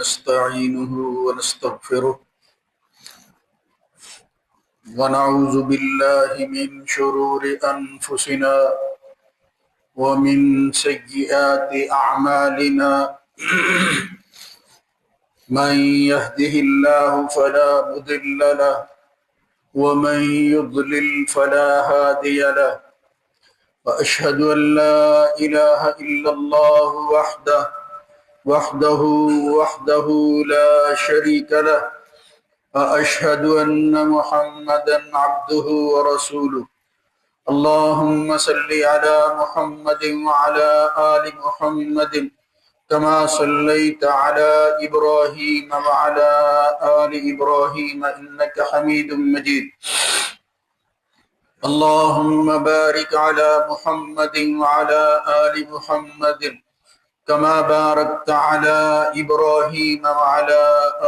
ونستعينه ونستغفره ونعوذ بالله من شرور أنفسنا ومن سيئات أعمالنا من يهده الله فلا مضل له ومن يضلل فلا هادي له وأشهد أن لا إله إلا الله وحده لا شريك له وأشهد أن محمدا عبده ورسوله اللهم صل على محمد وعلى آل محمد كما صليت على إبراهيم وعلى آل إبراهيم إنك حميد مجيد اللهم بارك على محمد وعلى آل محمد كما باركت على إبراهيم وعلى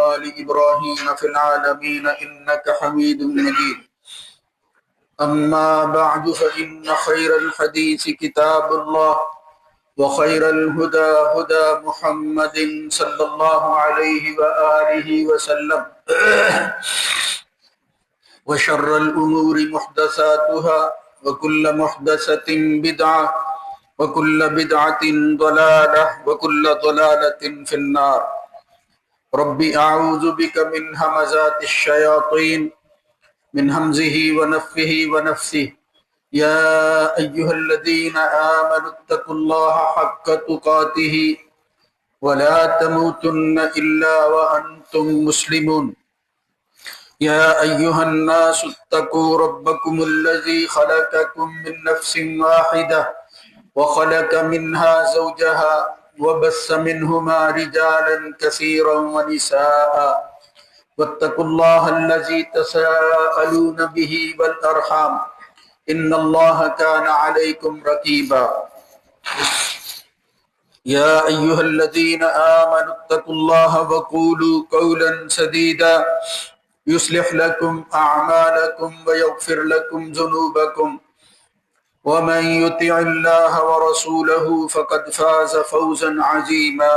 آل إبراهيم في العالمين إنك حميد مجيد أما بعد فإن خير الحديث كتاب الله وخير الهدى هدى محمد صلى الله عليه وآله وسلم وشر الأمور محدثاتها وكل محدثة بدعة وكل بدعة ضلالة وكل ضلالة في النار رب أعوذ بك من همزات الشياطين من همزه ونفخه ونفثه يا أيها الذين آمنوا اتقوا الله حق تقاته ولا تموتن إلا وأنتم مسلمون يا أيها الناس اتقوا ربكم الذي خلقكم من نفس واحدة وخلق منها زوجها وبث منهما رجالا كثيرا ونساء واتقوا الله الذي تساءلون به والأرحام إن الله كان عليكم رقيبا يا أيها الذين آمنوا اتقوا الله وقولوا قولا سديدا يصلح لكم أعمالكم ويغفر لكم ذنوبكم ومن يطع الله ورسوله فقد فاز فوزا عظيما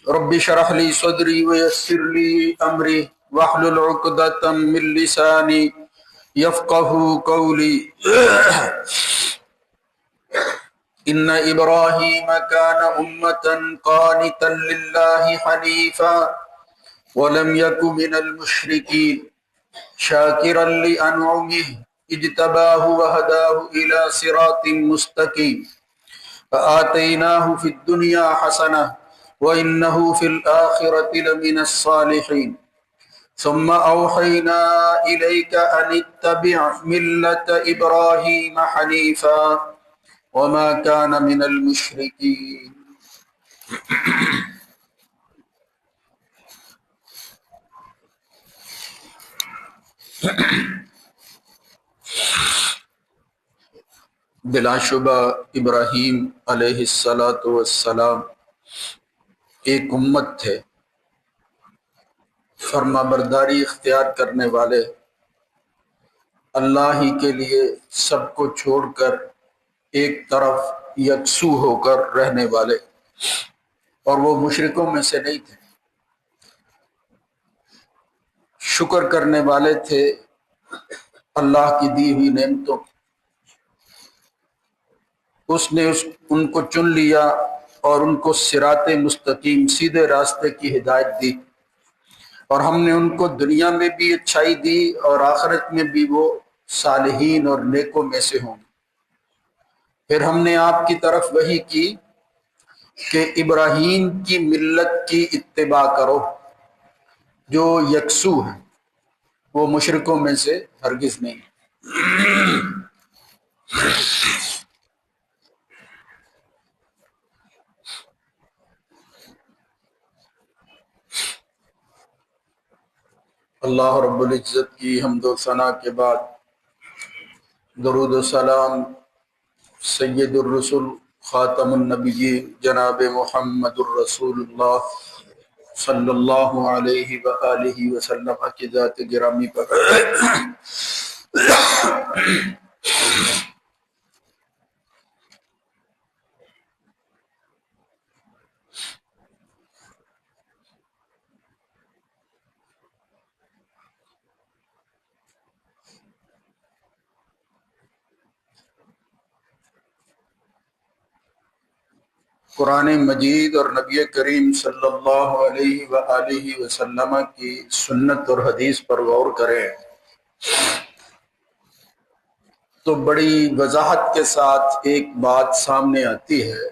رب اشرح لي صدري ويسر لي أمري واحلل عقدة من لساني يفقه قولي إن إبراهيم كان أمة قانتا لله حنيفا ولم يك من المشركين شاكرا لأنعمه اجتباه وهداه إلى صراط مستقيم فآتيناه في الدنيا حسنة وإنه في الآخرة لمن الصالحين ثم أوحينا إليك أن اتبع ملة إبراهيم حنيفا وما كان من المشركين بلا شبہ ابراہیم علیہ السلام ایک امت تھے، فرما برداری اختیار کرنے والے، اللہ ہی کے لیے سب کو چھوڑ کر ایک طرف یکسو ہو کر رہنے والے، اور وہ مشرکوں میں سے نہیں تھے، شکر کرنے والے تھے اللہ کی دی ہوئی نعمتوں کی۔ اس نے ان کو چن لیا اور ان کو صراط مستقیم سیدھے راستے کی ہدایت دی، اور ہم نے ان کو دنیا میں بھی اچھائی دی اور آخرت میں بھی وہ صالحین اور نیکوں میں سے ہوں گے۔ پھر ہم نے آپ کی طرف وحی کی کہ ابراہیم کی ملت کی اتباع کرو جو یکسو ہے، وہ مشرکوں میں سے ہرگز نہیں۔ اللہ رب العزت کی حمد و ثنا کے بعد درود و سلام سید الرسل خاتم النبیین جناب محمد الرسول اللہ صلی اللہ علیہ وآلہ وسلم کی ذات گرامی پر قرآن مجید اور نبی کریم صلی اللہ علیہ وآلہ وسلم کی سنت اور حدیث پر غور کریں تو بڑی وضاحت کے ساتھ ایک بات سامنے آتی ہے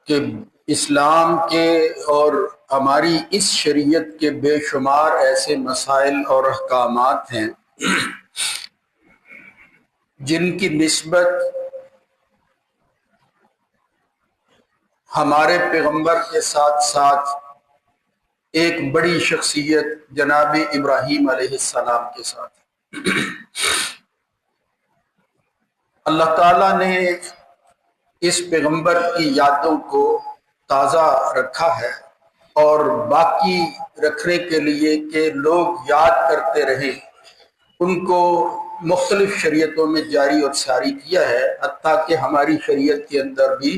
کہ اسلام کے اور ہماری اس شریعت کے بے شمار ایسے مسائل اور احکامات ہیں جن کی نسبت ہمارے پیغمبر کے ساتھ ساتھ ایک بڑی شخصیت جناب ابراہیم علیہ السلام کے ساتھ اللہ تعالیٰ نے اس پیغمبر کی یادوں کو تازہ رکھا ہے اور باقی رکھنے کے لیے کہ لوگ یاد کرتے رہیں ان کو مختلف شریعتوں میں جاری اور ساری کیا ہے، حتیٰ کہ ہماری شریعت کے اندر بھی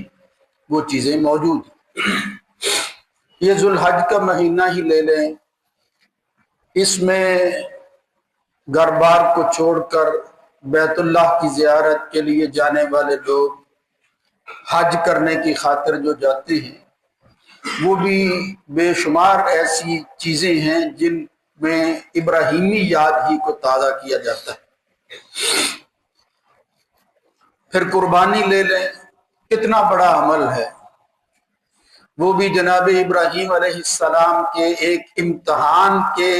وہ چیزیں موجود ہیں۔ یہ ذوالحج کا مہینہ ہی لے لیں، اس میں گھر بار کو چھوڑ کر بیت اللہ کی زیارت کے لیے جانے والے لوگ حج کرنے کی خاطر جو جاتے ہیں وہ بھی بے شمار ایسی چیزیں ہیں جن میں ابراہیمی یاد ہی کو تازہ کیا جاتا ہے۔ پھر قربانی لے لیں، کتنا بڑا عمل ہے، وہ بھی جناب ابراہیم علیہ السلام کے ایک امتحان کے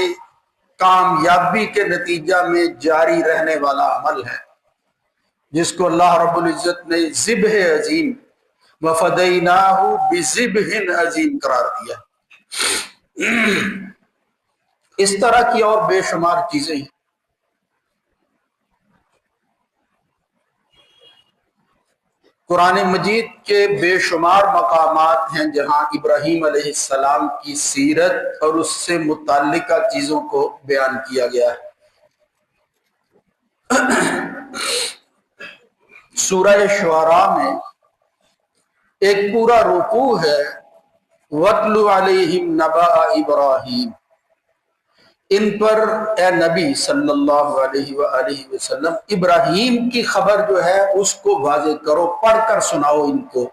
کامیابی کے نتیجہ میں جاری رہنے والا عمل ہے، جس کو اللہ رب العزت نے ذبح عظیم وفدیناہ بذبح عظیم قرار دیا۔ اس طرح کی اور بے شمار چیزیں ہیں۔ قرآن مجید کے بے شمار مقامات ہیں جہاں ابراہیم علیہ السلام کی سیرت اور اس سے متعلقہ چیزوں کو بیان کیا گیا ہے۔ سورہ شعراء میں ایک پورا رکوع ہے، وَاتْلُ عَلَيْهِمْ نَبَأَ إِبْرَاهِيمَ، ان پر اے نبی صلی اللہ علیہ وآلہ وسلم ابراہیم کی خبر جو ہے اس کو واضح کرو، پڑھ کر سناؤ ان کو،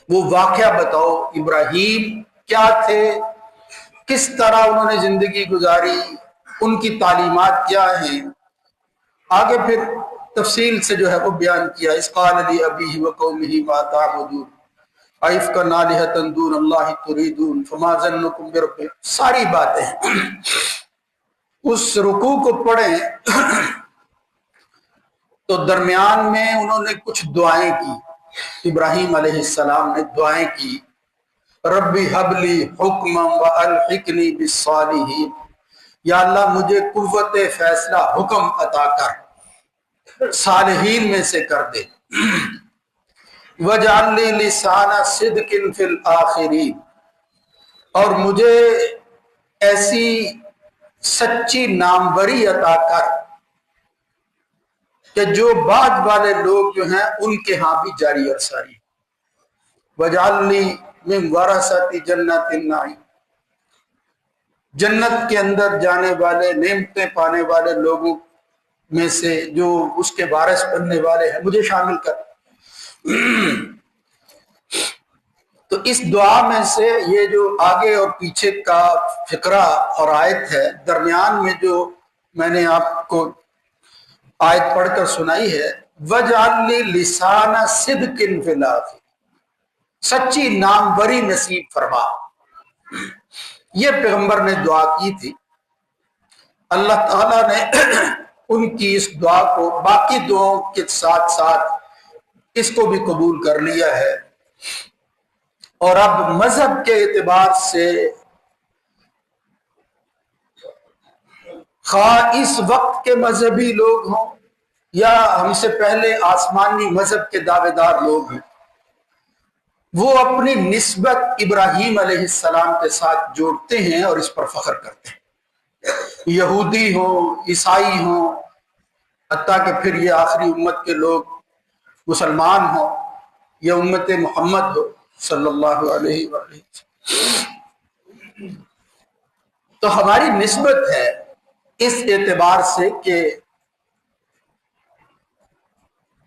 وہ واقعہ بتاؤ ابراہیم کیا تھے، کس طرح انہوں نے زندگی گزاری، ان کی تعلیمات کیا ہیں۔ آگے پھر تفصیل سے جو ہے وہ بیان کیا، اِذْ قَالَ لِأَبِيهِ وَقَوْمِهِ مَا تَعْبُدُونَ أَئِفْكًا آلِهَةً دُونَ اللَّهِ تُرِيدُونَ فَمَا ظَنُّكُم بِرَبِّ، ساری باتیں اس رکوع کو پڑھیں تو درمیان میں انہوں نے کچھ دعائیں کی، ابراہیم علیہ السلام نے دعائیں کی، ربی حبلی حکما والحقنی بالصالحین، یا اللہ مجھے قوت فیصلہ حکم عطا کر، صالحین میں سے کر دے، وجعل لی لسان صدق فی الآخرین، اور مجھے ایسی سچی ناموری عطا کر کہ جو بعد والے لوگ جو ہیں ان کے ہاں بھی جاری اور ساری، وجعلنی من ورثۃ جنت النعیم، جنت کے اندر جانے والے نعمتیں پانے والے لوگوں میں سے جو اس کے وارث بننے والے ہیں مجھے شامل کر۔ تو اس دعا میں سے یہ جو آگے اور پیچھے کا فقرہ اور آیت ہے، درمیان میں جو میں نے آپ کو آیت پڑھ کر سنائی ہے، وَجْعَلْ لِي لِسَانَ صِدْقٍ فِي الْآخِرِينَ، سچی ناموری نصیب فرما، یہ پیغمبر نے دعا کی تھی۔ اللہ تعالیٰ نے ان کی اس دعا کو باقی دعاؤں کے ساتھ ساتھ اس کو بھی قبول کر لیا ہے، اور اب مذہب کے اعتبار سے خواہ اس وقت کے مذہبی لوگ ہوں یا ہم سے پہلے آسمانی مذہب کے دعوے دار لوگ ہیں، وہ اپنی نسبت ابراہیم علیہ السلام کے ساتھ جوڑتے ہیں اور اس پر فخر کرتے ہیں، یہودی ہوں، عیسائی ہوں، حتیٰ کہ پھر یہ آخری امت کے لوگ مسلمان ہوں یا امت محمد ہو صلی اللہ علیہ وآلہ وسلم۔ تو ہماری نسبت ہے اس اعتبار سے کہ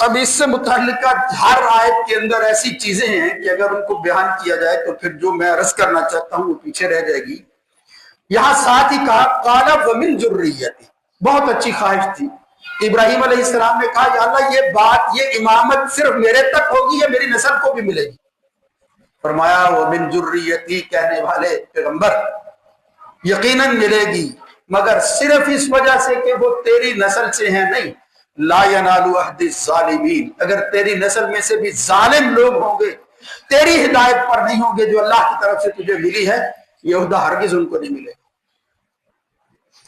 اب اس سے متعلقہ ہر آیت کے اندر ایسی چیزیں ہیں کہ اگر ان کو بیان کیا جائے تو پھر جو میں عرض کرنا چاہتا ہوں وہ پیچھے رہ جائے گی۔ یہاں ساتھ ہی کہا قال ومن ذریتی، بہت اچھی خواہش تھی۔ ابراہیم علیہ السلام نے کہا یا اللہ یہ بات، یہ امامت صرف میرے تک ہوگی یا میری نسل کو بھی ملے گی؟ فرمایا ومن ذریتی، کہنے والے پیغمبر یقیناً ملے گی، مگر صرف اس وجہ سے کہ وہ تیری نسل سے ہیں نہیں۔ لا ینال عہد الظالمین، اگر تیری نسل میں سے بھی ظالم لوگ ہوں گے، تیری ہدایت پر نہیں ہوں گے جو اللہ کی طرف سے تجھے ملی ہے، یہ عہدہ ہرگز ان کو نہیں ملے گا۔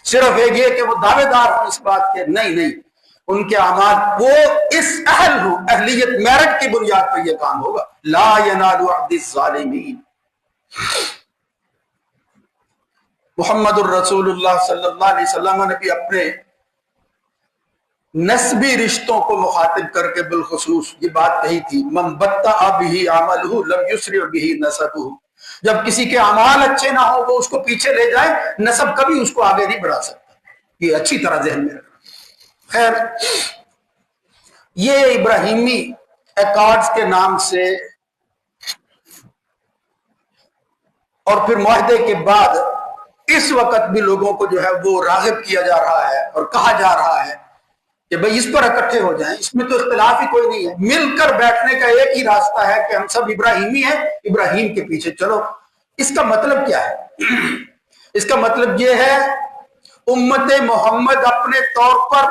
صرف ایک یہ کہ وہ دعوے دار ہوں اس بات کے، نہیں، ان کے اعمال وہ اس اہل ہوں، اہلیت میرٹ کی بنیاد پر یہ کام ہوگا۔ لا ینال عہد الظالمین۔ محمد الرسول اللہ صلی اللہ علیہ وسلم نے بھی اپنے نسبی رشتوں کو مخاطب کر کے بالخصوص یہ بات کہی تھی، من بطأ بہ عملہ لم یسرع بہ نسبہ، جب کسی کے اعمال اچھے نہ ہو وہ اس کو پیچھے لے جائے، نسب کبھی اس کو آگے نہیں بڑھا سکتا۔ یہ اچھی طرح ذہن میں رکھنا۔ خیر، یہ ابراہیمی ایکارڈز کے نام سے اور پھر معاہدے کے بعد اس وقت بھی لوگوں کو جو ہے وہ راغب کیا جا رہا ہے اور کہا جا رہا ہے کہ بھئی اس پر اکٹھے ہو جائیں، اس میں تو اختلاف ہی کوئی نہیں ہے، مل کر بیٹھنے کا ایک ہی راستہ ہے کہ ہم سب ابراہیمی ہیں، ابراہیم کے پیچھے چلو۔ اس کا مطلب کیا ہے؟ اس کا مطلب یہ ہے امت محمد اپنے طور پر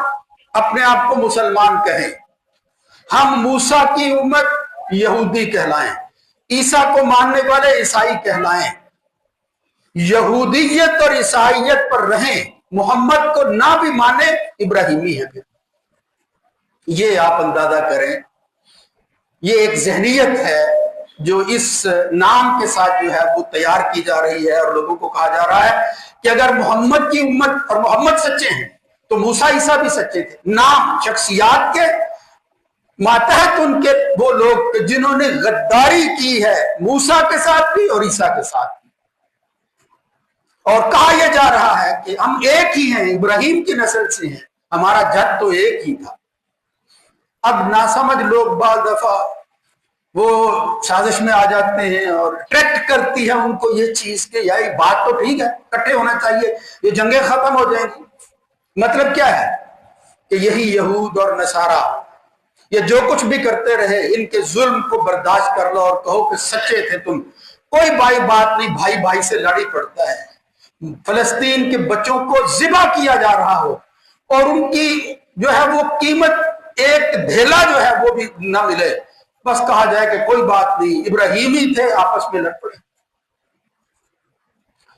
اپنے آپ کو مسلمان کہیں، ہم موسیٰ کی امت یہودی کہلائیں، عیسیٰ کو ماننے والے عیسائی کہلائیں، یہودیت اور عیسائیت پر رہیں، محمد کو نہ بھی مانے، ابراہیمی ہے۔ پھر یہ آپ اندازہ کریں، یہ ایک ذہنیت ہے جو اس نام کے ساتھ جو ہے وہ تیار کی جا رہی ہے، اور لوگوں کو کہا جا رہا ہے کہ اگر محمد کی امت اور محمد سچے ہیں تو موسیٰ عیسیٰ بھی سچے تھے۔ نام شخصیات کے ماتحت ان کے وہ لوگ جنہوں نے غداری کی ہے موسیٰ کے ساتھ بھی اور عیسیٰ کے ساتھ بھی، اور کہا یہ جا رہا ہے کہ ہم ایک ہی ہیں، ابراہیم کی نسل سے ہیں، ہمارا جد تو ایک ہی تھا۔ اب ناسمجھ لوگ بعض دفعہ وہ سازش میں آ جاتے ہیں اور اٹریکٹ کرتی ہے ان کو یہ چیز کہ یار بات تو ٹھیک ہے، اکٹھے ہونا چاہیے، یہ جنگیں ختم ہو جائیں گی۔ مطلب کیا ہے کہ یہی یہود اور نصارہ یہ جو کچھ بھی کرتے رہے، ان کے ظلم کو برداشت کر لو اور کہو کہ سچے تھے تم، کوئی بات نہیں، بھائی بھائی سے لڑائی پڑتا ہے، فلسطین کے بچوں کو ذبح کیا جا رہا ہو اور ان کی جو ہے وہ قیمت ایک ڈھیلا جو ہے وہ بھی نہ ملے، بس کہا جائے کہ کوئی بات نہیں، ابراہیمی تھے، آپس میں لڑ پڑے۔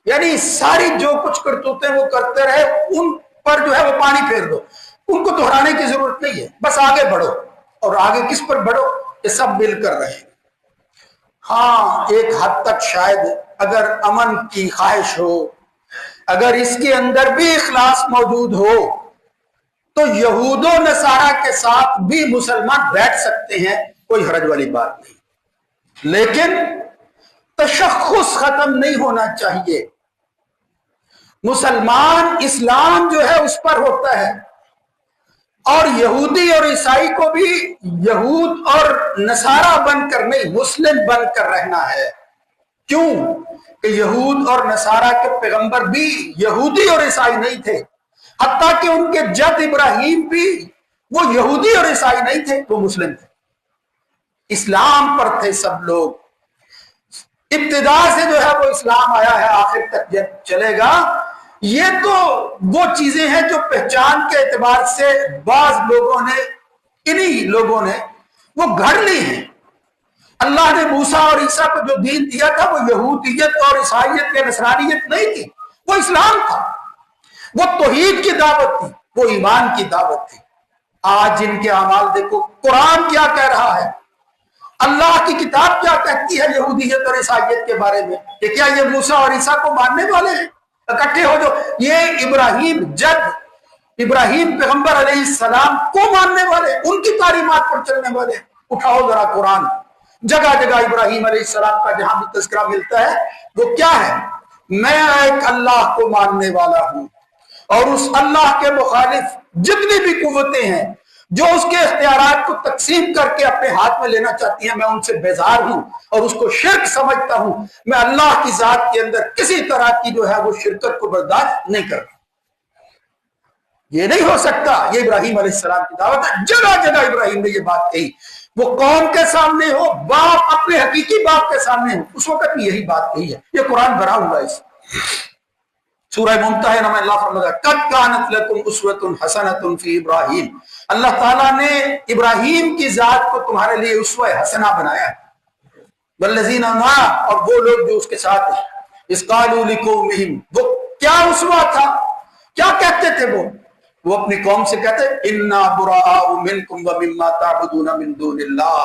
یعنی ساری جو کچھ کرتوتے وہ کرتے رہے، ان پر جو ہے وہ پانی پھیر دو، ان کو دہرانے کی ضرورت نہیں ہے، بس آگے بڑھو۔ اور آگے کس پر بڑھو؟ یہ سب مل کر رہے۔ ہاں ایک حد تک شاید اگر امن کی خواہش ہو، اگر اس کے اندر بھی اخلاص موجود ہو تو یہود و نصارہ کے ساتھ بھی مسلمان بیٹھ سکتے ہیں، کوئی حرج والی بات نہیں، لیکن تشخص ختم نہیں ہونا چاہیے۔ مسلمان اسلام جو ہے اس پر ہوتا ہے، اور یہودی اور عیسائی کو بھی یہود اور نصارہ بن کر نہیں، مسلم بن کر رہنا ہے۔ کیوں کہ یہود اور نصارہ کے پیغمبر بھی یہودی اور عیسائی نہیں تھے، حتیٰ کہ ان کے جد ابراہیم بھی وہ یہودی اور عیسائی نہیں تھے، وہ مسلم تھے، اسلام پر تھے سب لوگ۔ ابتدا سے جو ہے وہ اسلام آیا ہے، آخر تک جب چلے گا۔ یہ تو وہ چیزیں ہیں جو پہچان کے اعتبار سے بعض لوگوں نے، انہی لوگوں نے وہ گھڑ لی ہیں۔ اللہ نے موسیٰ اور عیسیٰ کو جو دین دیا تھا وہ یہودیت اور عیسائیت یا نصرانیت نہیں تھی، وہ اسلام تھا، وہ توحید کی دعوت تھی، وہ ایمان کی دعوت تھی۔ آج جن کے اعمال دیکھو، قرآن کیا کہہ رہا ہے، اللہ کی کتاب کیا کہتی ہے یہودیت اور عیسائیت کے بارے میں، کہ کیا یہ موسیٰ اور عیسیٰ کو ماننے والے ہیں؟ اکٹھے ہو جو یہ ابراہیم جد ابراہیم پیغمبر علیہ السلام کو ماننے والے، ان کی تعلیمات پر چلنے والے، اٹھاؤ ذرا قرآن، جگہ جگہ ابراہیم علیہ السلام کا جہاں بھی تذکرہ ملتا ہے وہ کیا ہے؟ میں ایک اللہ کو ماننے والا ہوں، اور اس اللہ کے مخالف جتنی بھی قوتیں ہیں جو اس کے اختیارات کو تقسیم کر کے اپنے ہاتھ میں لینا چاہتی ہیں، میں ان سے بیزار ہوں اور اس کو شرک سمجھتا ہوں۔ میں اللہ کی ذات کے اندر کسی طرح کی جو ہے وہ شرکت کو برداشت نہیں کرتا۔ یہ نہیں ہو سکتا۔ یہ ابراہیم علیہ السلام کی دعوت ہے۔ جگہ جگہ ابراہیم نے یہ بات کہی، وہ قوم کے سامنے ہو، باپ اپنے حقیقی باپ کے سامنے ہو، اس وقت بھی یہی بات کہی ہے۔ یہ قرآن بھرا ہوا ہے۔ سورہ ممتحنہ میں اللہ فرماتا ہے قد کانت لکم اسوۃ حسنۃ فی ابراہیم، اللہ تعالیٰ نے ابراہیم کی ذات کو تمہارے لیے اسوہ حسنہ بنایا ہے۔ والذین معہ، اور وہ لوگ جو اس کے ساتھ ہیں، اذ قالوا لقومہم، وہ کیا اسوہ تھا، کیا کہتے تھے وہ اپنی قوم سے کہتے انا براء منکم ومما تعبدون من دون اللہ،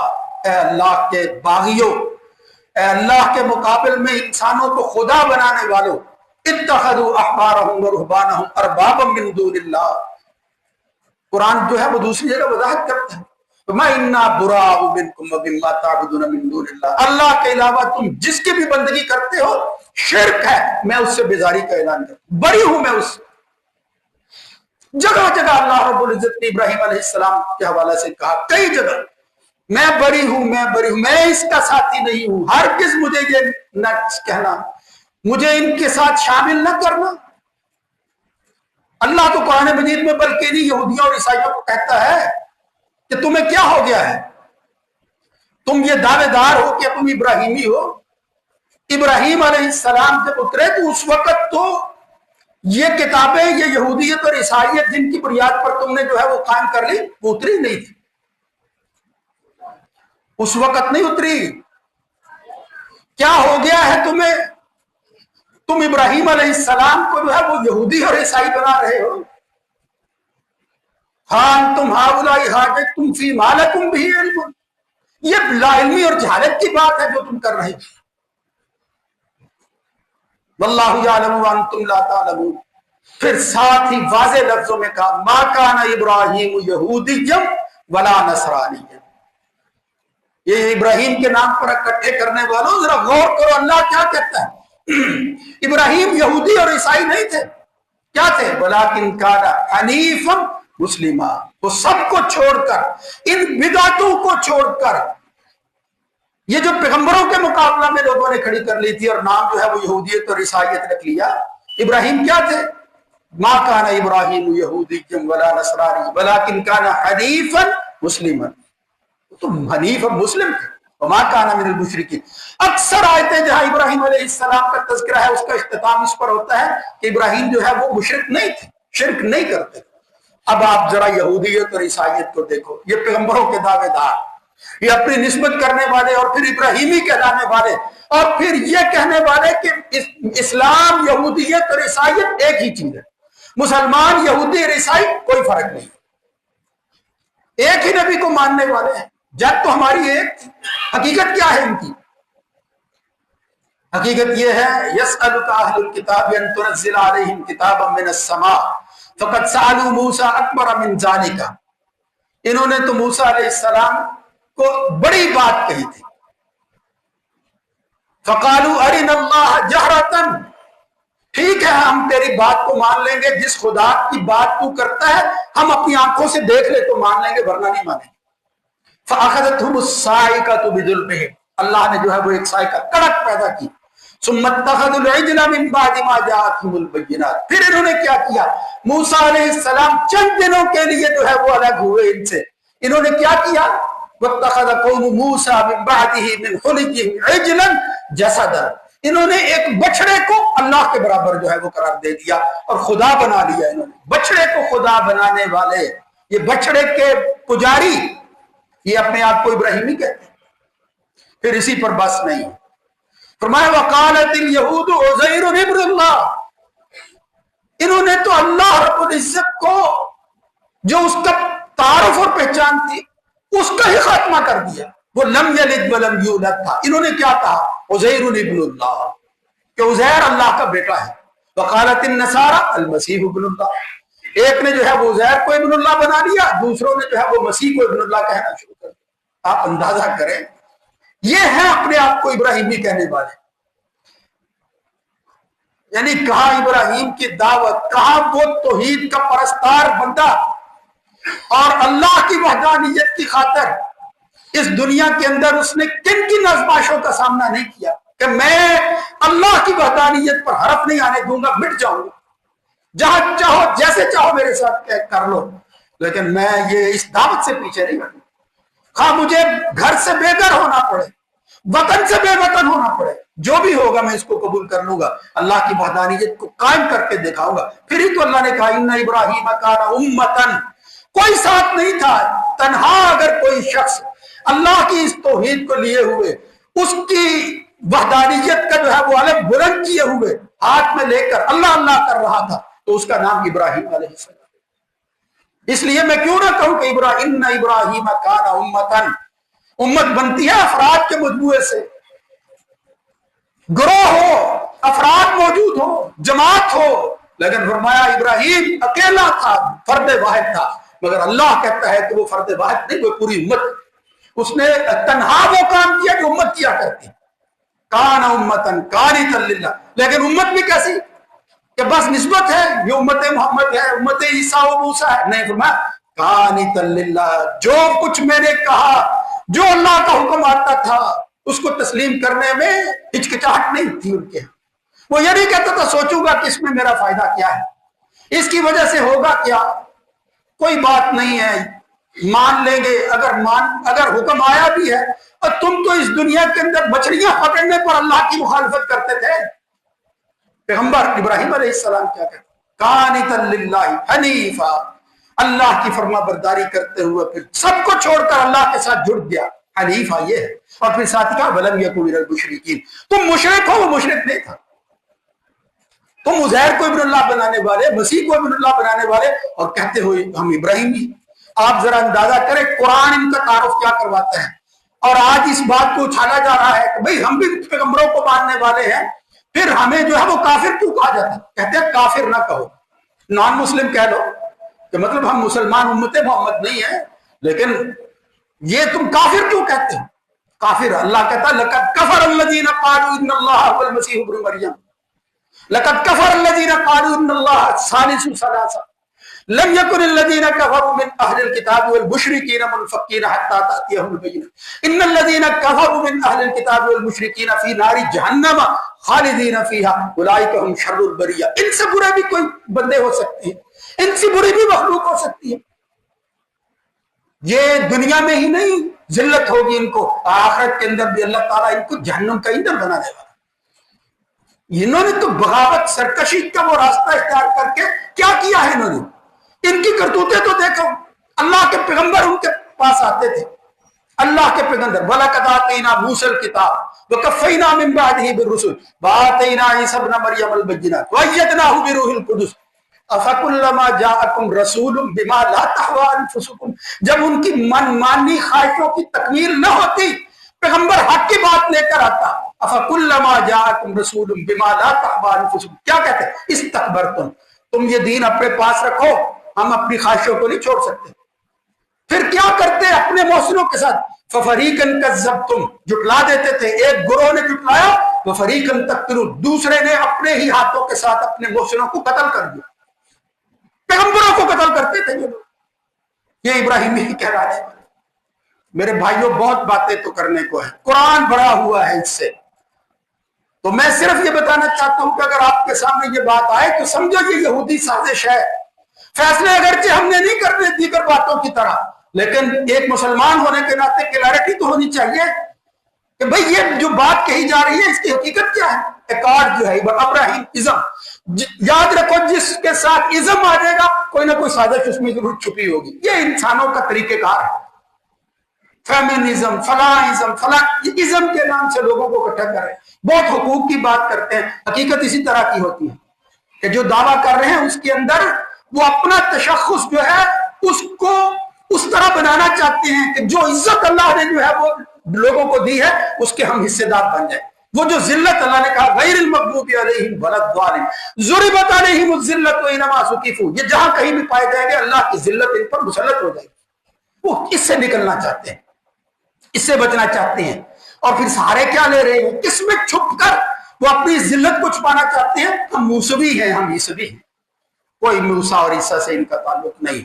اے اللہ کے باغیوں، اے اللہ کے مقابل میں انسانوں کو خدا بنانے والوں، اتخذوا احبارهم ورهبانهم اربابا من دون اللہ۔ قرآن جو ہے وہ دوسری جگہ وضاحت کرتا ہے ما انا براء منکم ومما تعبدون من دون اللہ، اللہ کے علاوہ تم جس کی بھی بندگی کرتے ہو شرک ہے، میں اس سے بیزاری کا اعلان کرتا ہوں، بری ہوں میں اس سے۔ جگہ جگہ اللہ رب العزت نے ابراہیم علیہ السلام کے حوالے سے کہا، کئی جگہ میں بری ہوں، میں بری ہوں، میں اس کا ساتھی نہیں ہوں، ہرگز مجھے یہ نہ کہنا، مجھے ان کے ساتھ شامل نہ کرنا۔ اللہ تو قرآن مجید میں بلکہ نہیں یہودیوں اور عیسائیوں کو کہتا ہے کہ تمہیں کیا ہو گیا ہے، تم یہ دعوے دار ہو کہ تم ابراہیمی ہو۔ ابراہیم علیہ السلام جب اترے تو اس وقت تو یہ کتابیں، یہ یہودیت اور عیسائیت جن کی بنیاد پر تم نے جو ہے وہ قائم کر لی، وہ اتری نہیں تھی، اس وقت نہیں اتری۔ کیا ہو گیا ہے تمہیں، تم ابراہیم علیہ السلام کو جو ہے وہ یہودی اور عیسائی بنا رہے ہو۔ ہاں تم ہاؤلائی حاجتم فی ما لکم بہ علم، یہ لا علمی اور جہالت کی بات ہے جو تم کر رہے ہو۔ واللہ یعلم وانتم لا تعلمون، پھر ساتھ ہی واضح لفظوں میں کہا ما کان ابراہیم یہودیا ولا نصرانیا۔ یہ ابراہیم کے نام پر اکٹھے کرنے والوں ذرا غور کرو، اللہ کیا کہتا ہے۔ ابراہیم یہودی اور عیسائی نہیں تھے، کیا تھے؟ ولکن کان حنیفا مسلما، وہ سب کو چھوڑ کر، ان بدعتوں کو چھوڑ کر، یہ جو پیغمبروں کے مقابلہ میں لوگوں نے کھڑی کر لی تھی اور نام جو ہے وہ یہودیت اور عیسائیت رکھ لیا، ابراہیم کیا تھے؟ ما کان ابراہیم یہودیا ولا نصرانی ولکن کان حنیفا مسلما، تو حنیف اور مسلم تھے۔ وما کان من المشرکین، اکثر آیتیں جہاں ابراہیم علیہ السلام کا تذکرہ ہے اس کا اختتام اس پر ہوتا ہے کہ ابراہیم جو ہے وہ مشرک نہیں تھے، شرک نہیں کرتے۔ اب آپ ذرا یہودیت اور عیسائیت کو دیکھو، یہ پیغمبروں کے دعوے دار، یہ اپنی نسبت کرنے والے اور پھر ابراہیمی کہلانے والے، اور پھر یہ کہنے والے کہ اسلام، یہودیت اور عیسائیت ایک ہی چیز ہے، مسلمان، یہودی اور عیسائی کوئی فرق نہیں، ایک ہی نبی کو ماننے والے ہیں، جب تو ہماری ایک تھی۔ حقیقت کیا ہے ان کی؟ حقیقت یہ ہے یسألک اہل الکتاب ان تنزل علیہم کتابا من السماء فقد سألوا موسیٰ اکبر من ذالک، انہوں نے تو موسیٰ علیہ السلام کو بڑی بات کہی تھی۔ فقالوا ارنا اللہ جہرۃ، ٹھیک ہے ہم تیری بات کو مان لیں گے، جس خدا کی بات تو کرتا ہے ہم اپنی آنکھوں سے دیکھ لے تو مان لیں گے ورنہ نہیں مانیں گے۔ فأخذتهم الصاعقۃ بذنوبہم، اللہ نے جو ہے وہ ایک صاعقہ کڑک پیدا کی۔ ثم اتخذوا العجل من بعد ما جاءتهم البینات، پھر انہوں نے کیا کیا؟ موسیٰ علیہ السلام چند دنوں کے لیے جو ہے وہ الگ ہوئے ان سے، انہوں نے کیا کیا؟ واتخذ قوم موسیٰ من بعده من حليهم عجلا جسدا، انہوں نے ایک بچڑے کو اللہ کے برابر جو ہے وہ قرار دے دیا اور خدا بنا لیا۔ انہوں نے بچڑے کو خدا بنانے والے، یہ بچڑے کے پجاری، یہ اپنے آپ کو ابراہیمی کہتے ہیں۔ پھر اسی پر بس نہیں، فرمایا وقالت الیہود عزیر ابن اللہ، انہوں نے تو اللہ رب العزت کو جو اس کا تعارف اور پہچان تھی اس کا ہی خاتمہ کر دیا، وہ لم یلد ولم یولد تھا، انہوں نے کیا کہا؟ عزیر ابن اللہ، کہ عزیر اللہ کا بیٹا ہے۔ وقالت النصارى المسیح ابن اللہ، ایک نے جو ہے وہ عزیر کو ابن اللہ بنا لیا، دوسروں نے جو ہے وہ مسیح کو ابن اللہ کہنا شروع کر دیا۔ آپ اندازہ کریں، یہ ہے اپنے آپ کو ابراہیمی کہنے والے، یعنی کہاں ابراہیم کی دعوت، کہاں وہ توحید کا پرستار بندہ اور اللہ کی وحدانیت کی خاطر اس دنیا کے اندر اس نے کن کن آزمائشوں کا سامنا نہیں کیا کہ میں اللہ کی وحدانیت پر حرف نہیں آنے دوں گا، مٹ جاؤں گا، جہاں چاہو جیسے چاہو میرے ساتھ کر لو، لیکن میں یہ اس دعوت سے پیچھے نہیں ہٹوں، خواہ مجھے گھر سے بے گھر ہونا پڑے، وطن سے بے وطن ہونا پڑے، جو بھی ہوگا میں اس کو قبول کر لوں گا، اللہ کی وحدانیت کو قائم کر کے دکھاؤں گا۔ پھر ہی تو اللہ نے کہا ان ابراہیم کان امتن، کوئی ساتھ نہیں تھا، تنہا اگر کوئی شخص اللہ کی اس توحید کو لیے ہوئے، اس کی وحدانیت کا جو ہے وہ علم بلند کیے ہوئے ہاتھ میں لے کر اللہ اللہ کر رہا تھا، تو اس کا نام ابراہیم علیہ السلام۔ اس لیے میں کیوں نہ کہوں کہ ابراہیم کان امتن، امت بنتی ہے افراد کے مجموعے سے، گروہ ہو، افراد موجود ہو، جماعت ہو، لیکن فرمایا ابراہیم اکیلا تھا، فرد واحد تھا، مگر اللہ کہتا ہے کہ وہ فرد واحد نہیں، وہ پوری امت، اس نے تنہا وہ کام کیا جو امت کیا کرتی، کان امتن قانتا للہ۔ لیکن امت بھی کیسی کہ بس نسبت ہے، یہ امت محمد ہے، امت عیسیٰ و موسیٰ ہے، نہیں، فرمایا قانتا للہ، جو کچھ میں نے کہا، جو اللہ کا حکم آتا تھا اس کو تسلیم کرنے میں ہچکچاہٹ نہیں تھی ان کے، وہ یہ نہیں کہتا تھا سوچوں گا کہ اس میں میرا فائدہ کیا ہے، اس کی وجہ سے ہوگا کیا، کوئی بات نہیں ہے، مان لیں گے، اگر حکم آیا بھی ہے، اور تم تو اس دنیا کے اندر مچھلیاں پکڑنے پر اللہ کی مخالفت کرتے تھے۔ پیغمبر ابراہیم علیہ السلام کیا کہتے قانتا للہ حنیفا، اللہ کی فرما برداری کرتے ہوئے پھر سب کو چھوڑ کر اللہ کے ساتھ جڑ گیا، حنیفا یہ ہے، اور پھر ساتھ کہا ولم یکن من المشرکین، تم مشرک ہو، وہ مشرک نہیں تھا، تم عزیر کو ابن اللہ بنانے والے، مسیح کو ابن اللہ بنانے والے، اور کہتے ہوئے ہم ابراہیمی۔ آپ ذرا اندازہ کریں قرآن ان کا تعارف کیا کرواتا ہے، اور آج اس بات کو اچھالا جا رہا ہے کہ بھئی ہم بھی پیغمبروں کو ماننے والے ہیں، پھر ہمیں جو ہے وہ کافر کیوں کہا جاتا ہے؟ کہتے ہیں کافر نہ کہو، نان مسلم کہہ لو، کہ مطلب ہم مسلمان امت محمد نہیں ہیں، لیکن یہ تم کافر کیوں کہتے ہیں؟ کافر، اللہ کہتا ہے لقد کفر الذین قالوا ان اللہ هو المسیح ابن مریم، لقد کفر الذین قالوا ان اللہ ثالث ثلاثہ، لم يكن الذين كفروا من اهل الكتاب والمشركين منفكين حتى تاتيهم البينه ان الذين كفروا من اهل الكتاب والمشركين في نار جهنم خالدين فيها اولئك هم شر البريه۔ ان سے برے بھی کوئی بندے ہو سکتے ہیں، ان سے بری بھی مخلوق ہو سکتی ہے، یہ دنیا میں ہی نہیں ذلت ہوگی ان کو، آخرت کے اندر بھی اللہ تعالیٰ ان کو جہنم کا ایندھن بنا دے گا۔ انہوں نے تو بغاوت سرکشی کا وہ راستہ اختیار کر کے کیا کیا ہے، انہوں نے ان کی کرتوتیں تو دیکھو، اللہ کے پیغمبر ان کے پاس آتے تھے، اللہ کے پیغمبر وَلَقَدْ آتَيْنَا مُوسَى الْكِتَابَ وَكَفَّيْنَا مِن بَعْدِهِ بِالرُّسُلِ وَآتَيْنَا عِيسَى ابْنَ مَرْيَمَ الْبَيِّنَاتِ وَأَيَّدْنَاهُ بِرُوحِ الْقُدُسِ أَفَكُلَّمَا جَاءَكُمْ رَسُولٌ بِمَا لَا تَهْوَىٰ أَنفُسُكُمْ، جب ان کی من مانی خواہشوں کی تکمیل نہ ہوتی، پیغمبر حق کی بات لے کر آتا، أَفَكُلَّمَا جَاءَكُمْ رَسُولٌ بِمَا لَا تَهْوَىٰ أَنفُسُكُمْ، کیا کہتے ہیں استکبرتم، تم یہ دین اپنے پاس رکھو، ہم اپنی خواہشوں کو نہیں چھوڑ سکتے۔ پھر کیا کرتے اپنے محسنوں کے ساتھ فَفَرِيقًا كَذَّبْتُمْ، جھٹلا دیتے تھے، ایک گروہ نے جھٹلایا، وَفَرِيقًا تَقْتُلُونَ، دوسرے نے اپنے ہی ہاتھوں کے ساتھ اپنے محسنوں کو قتل کر دیا، پیغمبروں کو قتل کرتے تھے یہ لوگ، یہ ابراہیمی کہلانے والے۔ میرے بھائیوں بہت باتیں تو کرنے کو ہے، قرآن بھرا ہوا ہے اس سے، تو میں صرف یہ بتانا چاہتا ہوں کہ اگر آپ کے سامنے یہ بات آئے تو سمجھو یہ یہودی سازش ہے۔ فیصلے اگرچہ ہم نے نہیں کرنے دیگر باتوں کی طرح، لیکن ایک مسلمان ہونے کے ناطے کلیئرٹی تو ہونی چاہیے کہ بھئی یہ جو بات کہی جا رہی ہے اس کی حقیقت کیا ہے۔ ایکارڈ جو ہے ابراہیم ازم، یاد رکھو جس کے ساتھ ازم آ جائے گا کوئی نہ کوئی سازش اس میں ضرور چھپی ہوگی، یہ انسانوں کا طریقہ کار ہے، فیمنزم فلاں فلاں، یہ ازم کے نام سے لوگوں کو اکٹھا کر رہے ہیں، بہت حقوق کی بات کرتے ہیں، حقیقت اسی طرح کی ہوتی ہے کہ جو دعویٰ کر رہے ہیں اس کے اندر وہ اپنا تشخص جو ہے اس کو اس طرح بنانا چاہتے ہیں کہ جو عزت اللہ نے جو ہے وہ لوگوں کو دی ہے اس کے ہم حصے دار بن جائیں، وہ جو ذلت اللہ نے کہا غیر المغضوب علیہم ولا الضالین ضربت علیہم الذلۃ اینما ثقفوا، یہ جہاں کہیں بھی پائے جائیں گے اللہ کی ذلت ان پر مسلط ہو جائے گی، وہ اس سے نکلنا چاہتے ہیں، اس سے بچنا چاہتے ہیں، اور پھر سارے کیا لے رہے ہیں، کس میں چھپ کر وہ اپنی ذلت کو چھپانا چاہتے ہیں، ہم موسوی ہیں، ہم عیسوی ہیں، کوئی موسیٰ اور عیسیٰ سے ان کا تعلق نہیں۔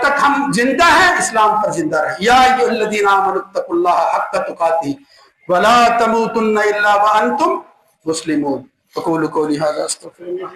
تک ہم زندہ ہیں اسلام پر زندہ رہیں. یا ایھا الذین آمنوا اتقوا اللہ حق تقاتہ ولا تموتن الا وانتم مسلمون. اقول قولی ھذا استغفر اللہ.